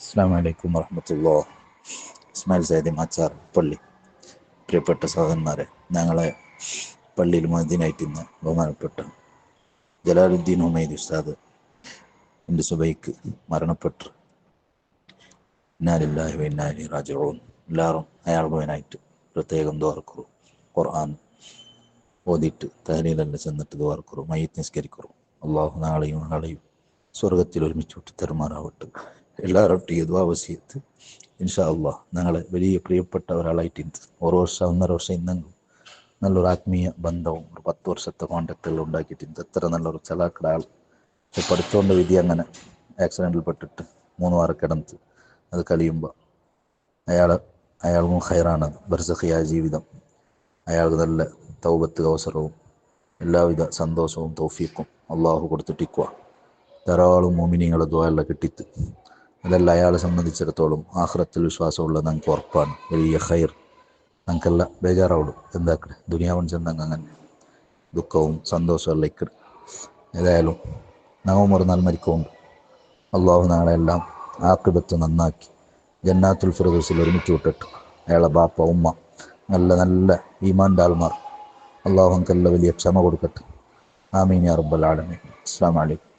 അസ്സലാമു അലൈക്കും വറഹ്മത്തുള്ളാഹി. ഇസ്മായിൽ സൈദി മാച്ചാർ പള്ളി. പ്രിയപ്പെട്ട സഹോദരന്മാരെ, ഞങ്ങളെ പള്ളിയിൽ മുഅദ്ദിനായിട്ട് ഇന്ന് ബഹുമാനപ്പെട്ട ജലാലുദ്ദീൻ ഉമൈദി ഉസ്താദ് എൻ്റെ സുബൈക്ക് മരണപ്പെട്ടു. ഇന്നാ ലില്ലാഹി വ ഇന്നാ ഇലൈഹി റാജിഊൻ. എല്ലാവരും അയാൾ മുഴുവനായിട്ട് പ്രത്യേകം ദുആർക്കൂ. ഖുർആൻ ഓതിയിട്ട് തഹ്ലീലെല്ലാം ചെന്നിട്ട് ദുആർക്കൂ, മയ്യിത്ത് നിസ്കരിക്കൂ. അള്ളാഹു നാളെയും സ്വർഗത്തിൽ ഒരുമിച്ച് വിട്ട് തെരുമാറാവട്ടെ. എല്ലാവരുടെ ദുആ വസിയത്ത് ഇൻഷാ അള്ളാഹ്. ഞങ്ങളെ വലിയ പ്രിയപ്പെട്ട ഒരാളായിട്ട് ഒരു വർഷം 1.5 വർഷം ഇന്നെങ്കിലും നല്ലൊരു ആത്മീയ ബന്ധവും ഒരു 10 വർഷത്തെ കോണ്ടാക്ടെല്ലാം ഉണ്ടാക്കിയിട്ടുണ്ട്. എത്ര നല്ലൊരു ചലാക്കട ആൾ. പഠിച്ചുകൊണ്ട് വിധി അങ്ങനെ ആക്സിഡൻറ്റിൽ പെട്ടിട്ട് 3 വാരം കിടന്ന് അത് കഴിയുമ്പോൾ അയാൾക്കും ഖൈറാണത്. ബർസഖിയായ ജീവിതം അയാൾക്ക് നല്ല തൗബത്ത് അവസരവും എല്ലാവിധ സന്തോഷവും തൗഫീഖും അള്ളാഹു കൊടുത്തിട്ടിക്കുക. ധാരാളം മോമിനികളെ ദുആയെല്ലാം കിട്ടിയിട്ട് അതെല്ലാം അയാളെ സംബന്ധിച്ചിടത്തോളം ആഖിറത്തിൽ വിശ്വാസമുള്ള ഞങ്ങൾക്ക് ഉറപ്പാണ്. വലിയ ഖൈർ ഞങ്ങൾക്കെല്ലാം ബേജാറാവുള്ളൂ. എന്താക്കണേ ദുനിയാവൻ ചെന്നങ്ങ് അങ്ങനെ ദുഃഖവും സന്തോഷവും എല്ലാം ഇക്കട്. ഏതായാലും നാവും ഒരു നൽമരിക്കുമുണ്ട്. അള്ളാഹു നാളെയെല്ലാം ആഖിബത്ത് നന്നാക്കി ജന്നാത്തുൽ ഫിർദൗസിൽ ഒരുമിച്ച് വിട്ടിട്ട് അയാളെ ബാപ്പ ഉമ്മ നല്ല ഈമാൻ്റെ ആൾമാർ അള്ളാഹു ഞങ്ങൾക്കെല്ലാം വലിയ ക്ഷമ കൊടുക്കട്ടെ. ആമീൻ യാ റബ്ബൽ ആലമീൻ. അസ്സലാമു അലൈക്കും.